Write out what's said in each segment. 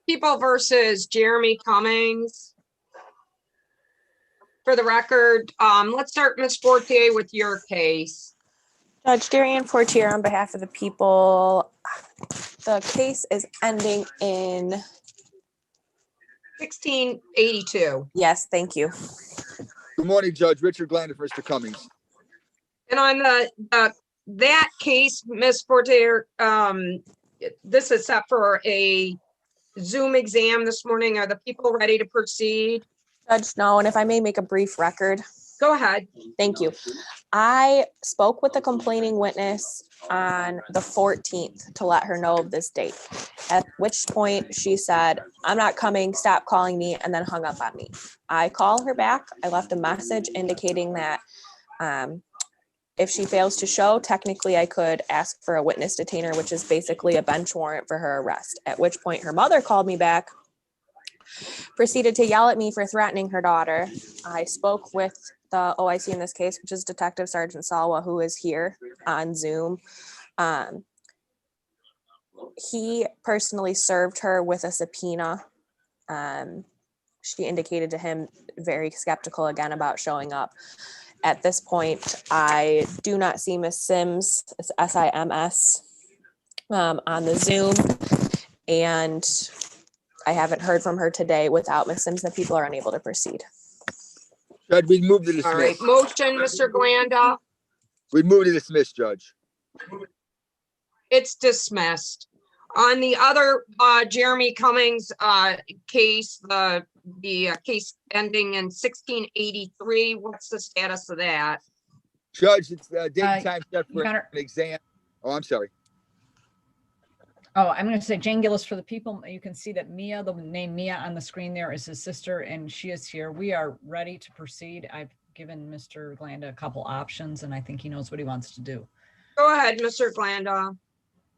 People versus Jeremy Cummings. For the record, let's start, Ms. Fortier, with your case. Judge Darian Fortier on behalf of the people. The case is ending in 1682. Yes, thank you. Good morning, Judge. Richard Glander for Mr. Cummings. And on that case, Ms. Fortier, this is set for a Zoom exam this morning. Are the people ready to proceed? Judge, no, and if I may make a brief record. Go ahead. Thank you. I spoke with the complaining witness on the 14th to let her know of this date, at which point she said, I'm not coming, stop calling me, and then hung up on me. I called her back. I left a message indicating that if she fails to show, technically I could ask for a witness detainer, which is basically a bench warrant for her arrest, at which point her mother called me back, proceeded to yell at me for threatening her daughter. I spoke with the OIC in this case, which is Detective Sergeant Salwa, who is here on Zoom. He personally served her with a subpoena. She indicated to him very skeptical again about showing up. At this point, I do not see Miss Sims, it's SIMS, on the Zoom, and I haven't heard from her today. Without Miss Sims, the people are unable to proceed. Judge, we move to dismiss. All right, motion, Mr. Glanda. We move to dismiss, Judge. It's dismissed. On the other Jeremy Cummings case, the case ending in 1683, what's the status of that? Judge, it's date and time set for Your Honor. an exam. Oh, I'm sorry. Oh, I'm going to say Jane Gillis for the people. You can see that Mia, the name Mia on the screen there is his sister, and she is here. We are ready to proceed. I've given Mr. Glanda a couple options, and I think he knows what he wants to do. Go ahead, Mr. Glanda.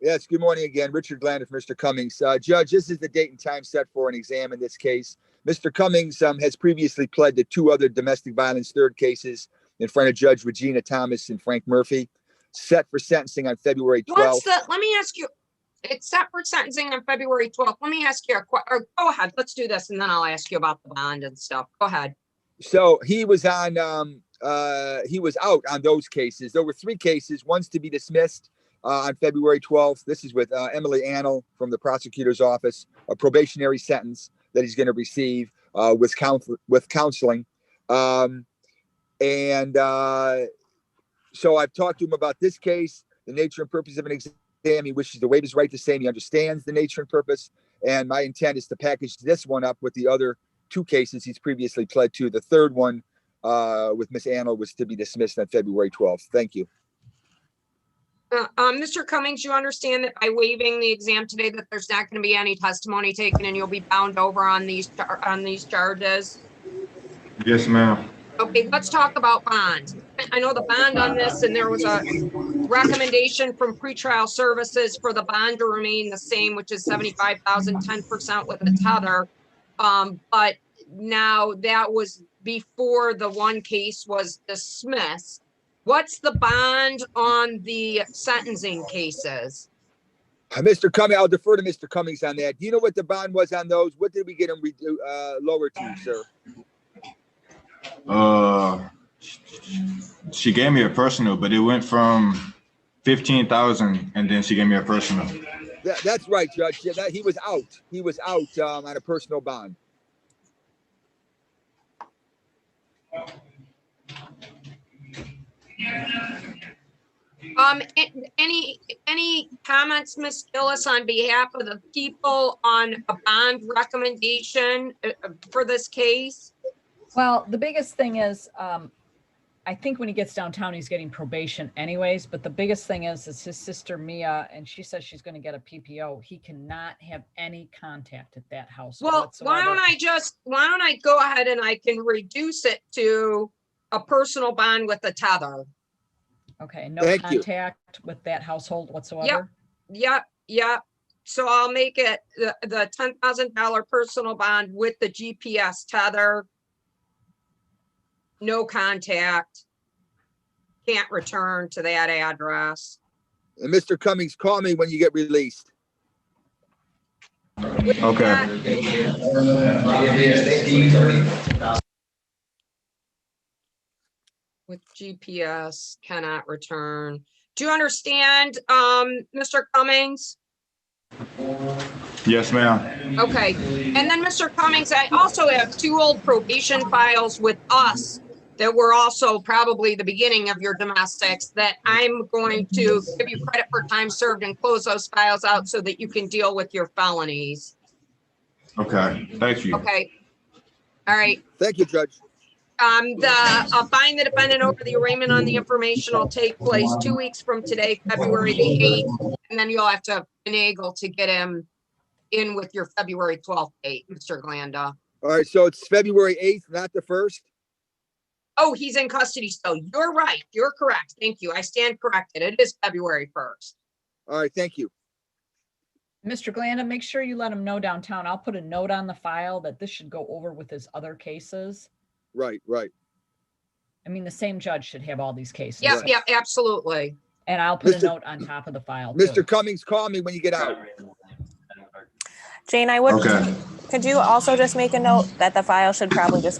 Yes, good morning again. Richard Glander for Mr. Cummings. Judge, this is the date and time set for an exam in this case. Mr. Cummings has previously pled to two other domestic violence third cases in front of Judge Regina Thomas and Frank Murphy, set for sentencing on February 12th. Let me ask you, it's set for sentencing on February 12th. Let me ask you go ahead, let's do this, and then I'll ask you about the bond and stuff. Go ahead. So he was on, he was out on those cases. There were three cases. One's to be dismissed on February 12th. This is with Emily Annell from the prosecutor's office, a probationary sentence that he's going to receive with counseling. So I've talked to him about this case, the nature and purpose of an exam. He wishes to waive his right to say, and he understands the nature and purpose. And my intent is to package this one up with the other two cases he's previously pled to. The third one with Miss Annell was to be dismissed on February 12th. Thank you. Mr. Cummings, you understand that by waiving the exam today that there's not going to be any testimony taken and you'll be bound over on these charges? Yes, ma'am. Okay, let's talk about bonds. I know the bond on this, and there was a recommendation from pretrial services for the bond to remain the same, which is 75,000, 10% with the tether. But now that was before the one case was dismissed. What's the bond on the sentencing cases? Mr. Cummings, I'll defer to Mr. Cummings on that. Do you know what the bond was on those? What did we get them lower to, sir? She gave me a personal, but it went from 15,000, and then she gave me a personal. That's right, Judge. Yeah, he was out. He was out on a personal bond. Any comments, Ms. Gillis, on behalf of the people on a bond recommendation for this case? Well, the biggest thing is, I think when he gets downtown, he's getting probation anyways, but the biggest thing is his sister Mia, and she says she's going to get a PPO. He cannot have any contact at that house. Well, whatsoever. why don't I go ahead and I can reduce it to a personal bond with a tether. Okay, no Thank you. contact with that household whatsoever? Yep. So I'll make it the $10,000 personal bond with the GPS tether. No contact. Can't return to that address. And Mr. Cummings, call me when you get released. Okay. With GPS, cannot return. Do you understand, Mr. Cummings? Yes, ma'am. Okay, and then Mr. Cummings, I also have 2 old probation files with us that were also probably the beginning of your domestics that I'm going to give you credit for time served and close those files out so that you can deal with your felonies. Okay, thank you. Okay. All right. Thank you, Judge. I'll find the defendant over the arraignment on the information will take place 2 weeks from today, February the 8th, and then you'll have to finagle to get him in with your February 12th date, Mr. Glanda. All right, so it's February 8th, not the 1st? Oh, he's in custody still. You're right. You're correct. Thank you. I stand corrected. It is February 1st. All right, thank you. Mr. Glanda, make sure you let him know downtown. I'll put a note on the file that this should go over with his other cases. Right, right. I mean, the same judge should have all these cases. Yep, yep, absolutely. And I'll put a Mr. note on top of the file. too. Mr. Cummings, call me when you get out. Jane, I would, Okay. could you also just make a note that the file should probably just